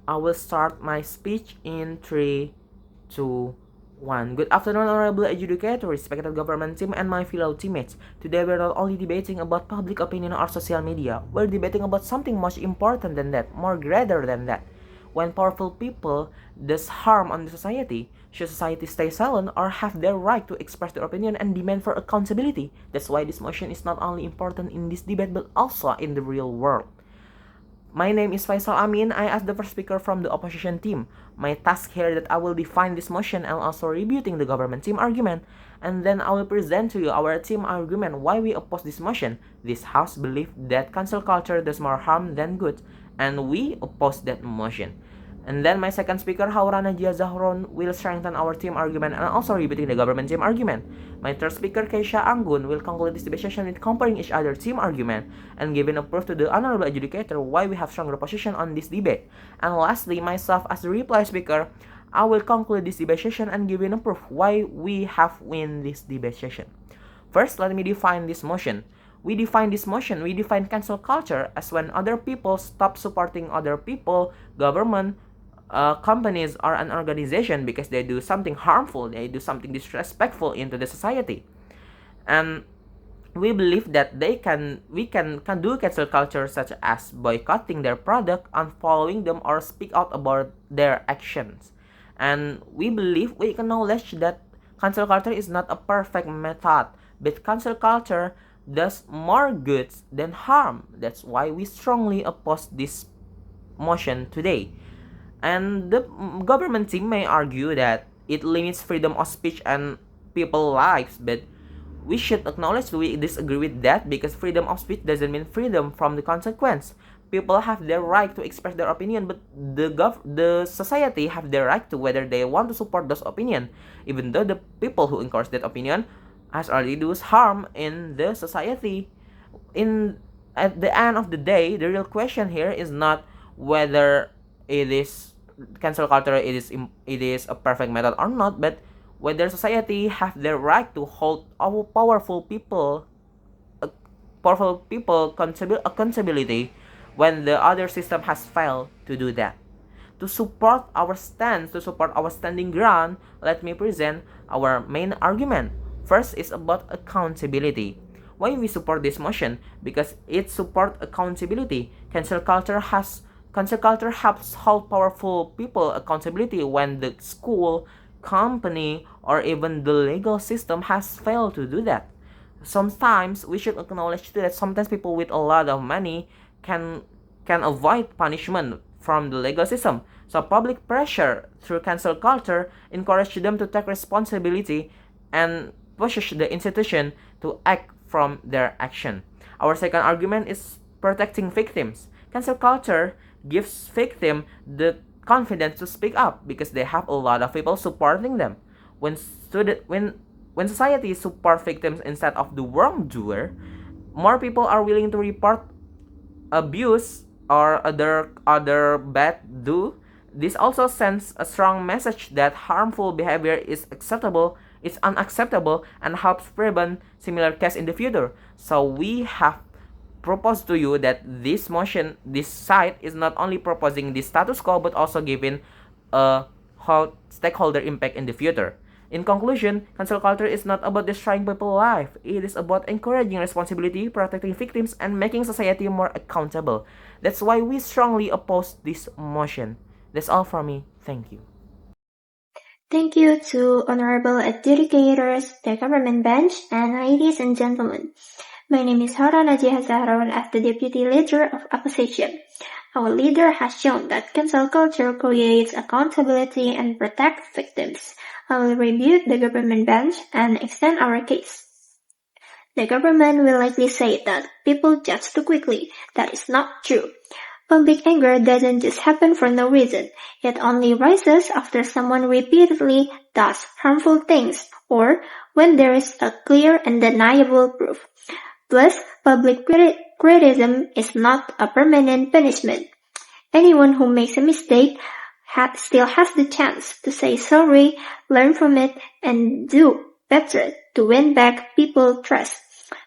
I will start my speech in 3, 2, 1. Good afternoon, honorable educators, respected government team, and my fellow teammates. Today we're not only debating about public opinion or social media, we're debating about something much important than that, more greater than that. When powerful people does harm on the society, should society stay silent or have their right to express their opinion and demand for accountability? That's why this motion is not only important in this debate but also in the real world. My name is Faisal Amin. I as the first speaker from the opposition team. My task here that I will define this motion and also rebutting the government team argument. And then I will present to you our team argument why we oppose this motion. This house believes that cancel culture does more harm than good, and we oppose that motion. And then my second speaker, Haurana Jia Zahron, will strengthen our team argument and also rebuting the government team argument. My third speaker, Keisha Anggun, will conclude this debate session with comparing each other's team argument and giving a proof to the honorable adjudicator why we have stronger position on this debate. And lastly, myself as the reply speaker, I will conclude this debate session and giving a proof why we have win this debate session. First, let me define this motion. We define cancel culture as when other people stop supporting other people, government, companies or an organization because they do something harmful, they do something disrespectful into the society. And we believe that we can do cancel culture such as boycotting their product, unfollowing them, or speak out about their actions. And we believe we acknowledge that cancel culture is not a perfect method, but cancel culture does more good than harm. That's why we strongly oppose this motion today. And the government team may argue that it limits freedom of speech and people's lives, but we should acknowledge we disagree with that because freedom of speech doesn't mean freedom from the consequence. People have their right to express their opinion, but the society have their right to whether they want to support those opinion, even though the people who encourage that opinion has already do harm in the society. At the end of the day, the real question here is not whether it is cancel culture it is a perfect method or not, but whether society have the right to hold our powerful people accountability when the other system has failed to do that. To support our standing ground, let me present our main argument. First is about accountability. Why we support this motion? Because it supports accountability. Cancel culture helps hold powerful people accountability when the school, company, or even the legal system has failed to do that. Sometimes we should acknowledge that sometimes people with a lot of money can avoid punishment from the legal system. So public pressure through cancel culture encourage them to take responsibility and pushes the institution to act from their action. Our second argument is protecting victims. Cancel culture gives victims the confidence to speak up because they have a lot of people supporting them. When society support victims instead of the wrongdoer, more people are willing to report abuse or other bad do. This also sends a strong message that harmful behavior is unacceptable, and helps prevent similar cases in the future. So we have proposed to you that this site is not only proposing the status quo but also giving a whole stakeholder impact in the future. In conclusion, cancel culture is not about destroying people's life. It is about encouraging responsibility, protecting victims, and making society more accountable. That's why we strongly oppose this motion. That's all from me. Thank you. Thank you to honorable adjudicators, the government bench, and ladies and gentlemen. My name is Harana Jihazahron as the deputy leader of opposition. Our leader has shown that cancel culture creates accountability and protects victims. I will review the government bench and extend our case. The government will likely say that people judge too quickly. That is not true. Public anger doesn't just happen for no reason. It only rises after someone repeatedly does harmful things or when there is a clear and deniable proof. Plus, public criticism is not a permanent punishment. Anyone who makes a mistake still has the chance to say sorry, learn from it, and do better to win back people's trust.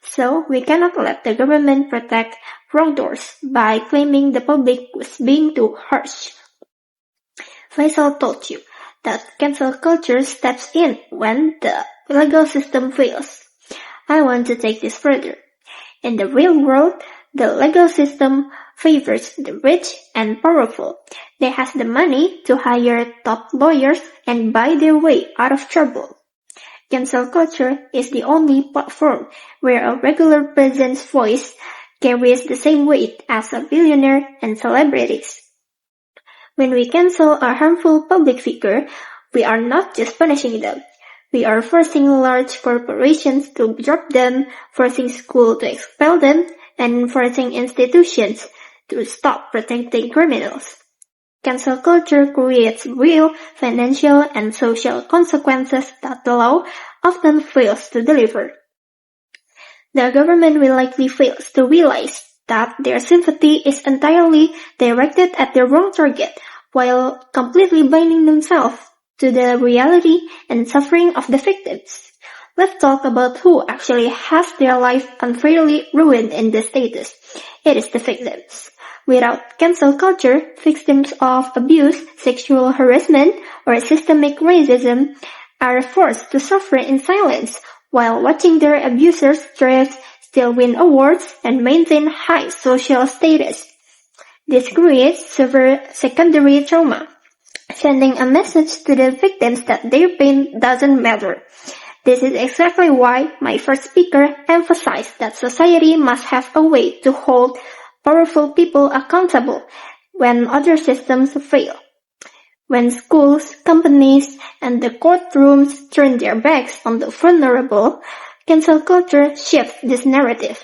So we cannot let the government protect wrongdoers by claiming the public was being too harsh. Faisal told you that cancel culture steps in when the legal system fails. I want to take this further. In the real world, the legal system favors the rich and powerful. They have the money to hire top lawyers and buy their way out of trouble. Cancel culture is the only platform where a regular person's voice carries the same weight as a billionaire and celebrities. When we cancel a harmful public figure, we are not just punishing them. We are forcing large corporations to drop them, forcing schools to expel them, and forcing institutions to stop protecting criminals. Cancel culture creates real financial and social consequences that the law often fails to deliver. The government will likely fail to realize that their sympathy is entirely directed at the wrong target, while completely blinding themselves to the reality and suffering of the victims. Let's talk about who actually has their life unfairly ruined in this status. It is the victims. Without cancel culture, victims of abuse, sexual harassment, or systemic racism are forced to suffer in silence while watching their abusers thrive, still win awards, and maintain high social status. This creates severe secondary trauma, sending a message to the victims that their pain doesn't matter. This is exactly why my first speaker emphasized that society must have a way to hold powerful people accountable when other systems fail. When schools, companies, and the courtrooms turn their backs on the vulnerable, cancel culture shifts this narrative.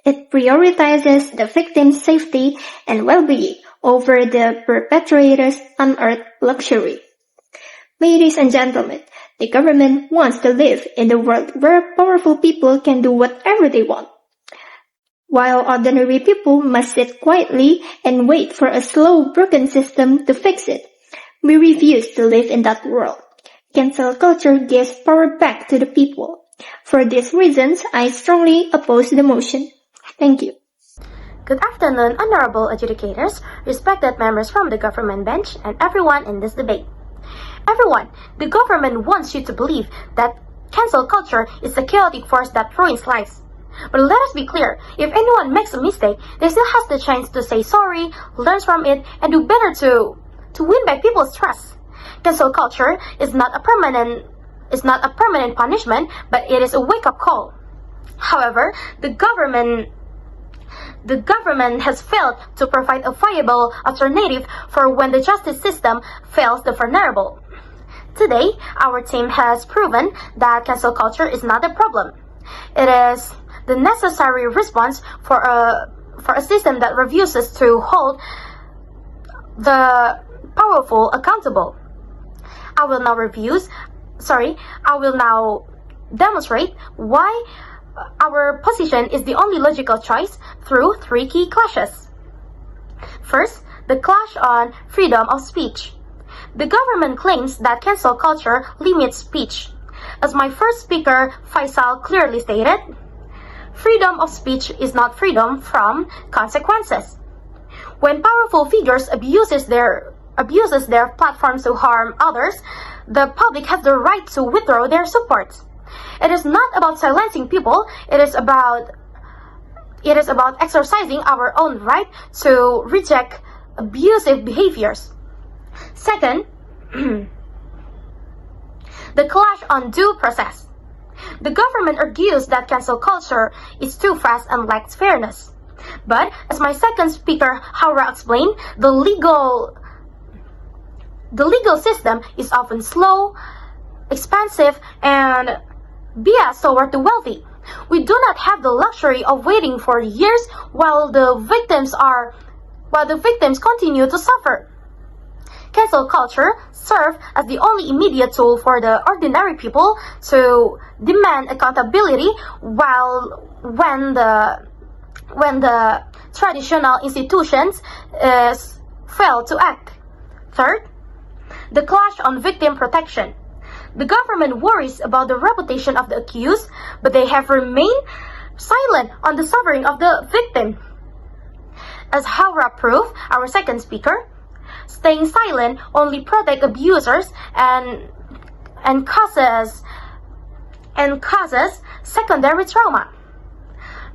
It prioritizes the victim's safety and well-being over the perpetrator's unearned luxury. Ladies and gentlemen, the government wants to live in a world where powerful people can do whatever they want, while ordinary people must sit quietly and wait for a slow, broken system to fix it. We refuse to live in that world. Cancel culture gives power back to the people. For these reasons, I strongly oppose the motion. Thank you. Good afternoon, honorable adjudicators, respected members from the government bench, and everyone in this debate. Everyone, the government wants you to believe that cancel culture is a chaotic force that ruins lives. But let us be clear, if anyone makes a mistake, they still has the chance to say sorry, learn from it, and do better to win back people's trust. Cancel culture is not a permanent punishment, but it is a wake-up call. However, the government has failed to provide a viable alternative for when the justice system fails the vulnerable. Today, our team has proven that cancel culture is not a problem. It is the necessary response for a system that refuses to hold the powerful accountable. I will now demonstrate why our position is the only logical choice through three key clashes. First, the clash on freedom of speech. The government claims that cancel culture limits speech. As my first speaker, Faisal, clearly stated, freedom of speech is not freedom from consequences. When powerful figures abuses their platforms to harm others, the public has the right to withdraw their support. It is not about silencing people, it is about exercising our own right to reject abusive behaviors. Second, the clash on due process. The government argues that cancel culture is too fast and lacks fairness. But, as my second speaker, Haura, explained, the legal system is often slow, expensive, and biased toward the wealthy. We do not have the luxury of waiting for years while the victims continue to suffer. Cancel culture serves as the only immediate tool for the ordinary people to demand accountability when the traditional institutions fail to act. Third, the clash on victim protection. The government worries about the reputation of the accused, but they have remained silent on the suffering of the victim. As Haura proved, our second speaker, Staying silent only protects abusers and causes secondary trauma.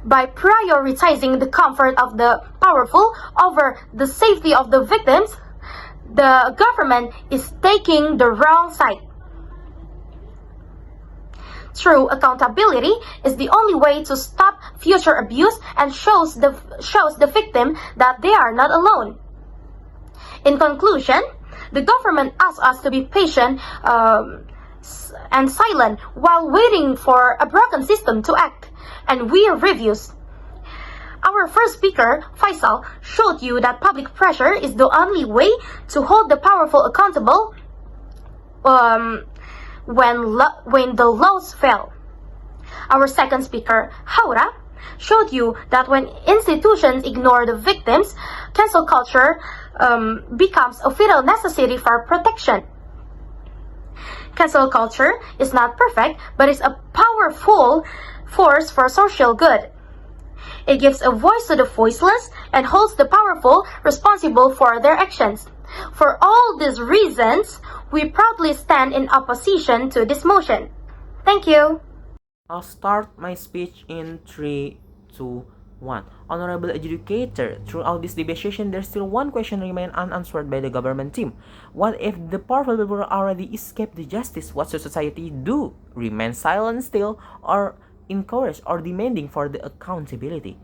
By prioritizing the comfort of the powerful over the safety of the victims, the government is taking the wrong side. True accountability is the only way to stop future abuse and shows the victim that they are not alone. In conclusion, the government asks us to be patient and silent while waiting for a broken system to act, and we are reviews. Our first speaker, Faisal, showed you that public pressure is the only way to hold the powerful accountable when the laws fail. Our second speaker, Haura, showed you that when institutions ignore the victims, cancel culture becomes a vital necessity for protection. Cancel culture is not perfect, but is a powerful force for social good. It gives a voice to the voiceless and holds the powerful responsible for their actions. For all these reasons, we proudly stand in opposition to this motion. Thank you. I'll start my speech in 3, 2, 1. Honorable adjudicator, throughout this debate session, there's still one question remain unanswered by the government team. What if the powerful people already escaped the justice? What should society do? Remain silent still, or encourage or demanding for the accountability?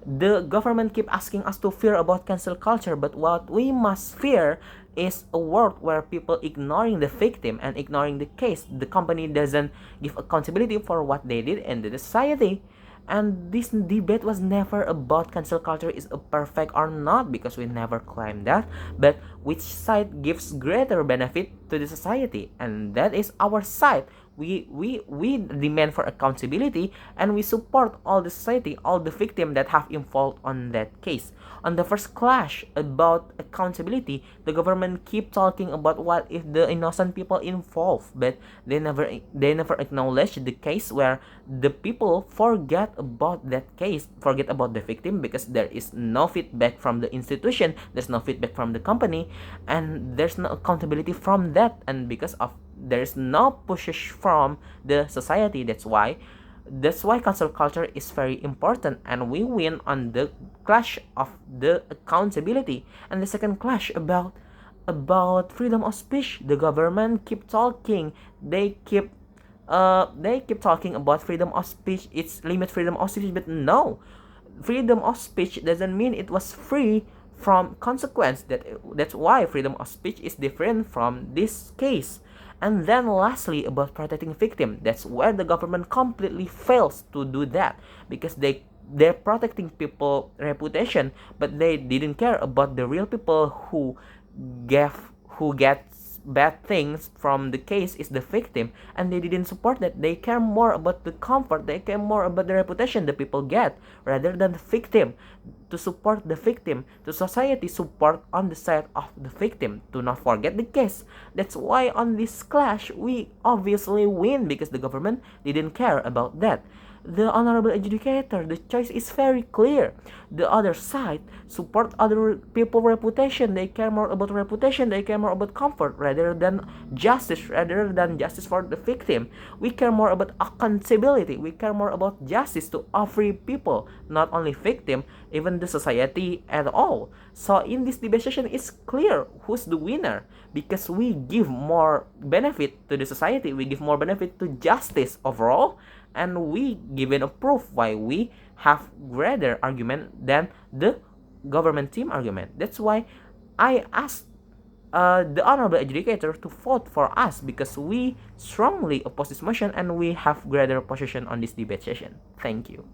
The government keep asking us to fear about cancel culture, but what we must fear is a world where people ignoring the victim and ignoring the case. The company doesn't give accountability for what they did in the society. And this debate was never about cancel culture is a perfect or not, because we never claimed that, but which side gives greater benefit to the society, and that is our side. We demand for accountability, and we support all the society, all the victims that have involved on that case. On the first clash about accountability, the government keep talking about what if the innocent people involved, but they never acknowledge the case where the people forget about that case, forget about the victim, because there is no feedback from the institution, there's no feedback from the company, and there's no accountability from that, and because of there's no push from the society. That's why cancel culture is very important, and we win on the clash of the accountability. And the second clash about freedom of speech, the government keep talking, they keep talking about freedom of speech, it's limit freedom of speech, but no, freedom of speech doesn't mean it was free from consequence. That's why freedom of speech is different from this case. And then lastly, about protecting victim, that's where the government completely fails to do that, because they're protecting people reputation, but they didn't care about the real people who get bad things from the case is the victim, and they didn't support that. They care more about the comfort, they care more about the reputation the people get rather than the victim. To support the victim, to society support on the side of the victim, to not forget the case. That's why on this clash we obviously win, because the government didn't care about that. The honorable adjudicator, the choice is very clear. The other side support other people reputation, they care more about reputation, they care more about comfort rather than justice for the victim. We care more about accountability, we care more about justice to every people, not only victim, even the society at all. So in this debate session, it's clear who's the winner, because we give more benefit to the society, we give more benefit to justice overall, and we given a proof why we have greater argument than the government team argument. That's why I asked the honorable adjudicator to vote for us, because we strongly oppose this motion and we have greater position on this debate session. Thank you.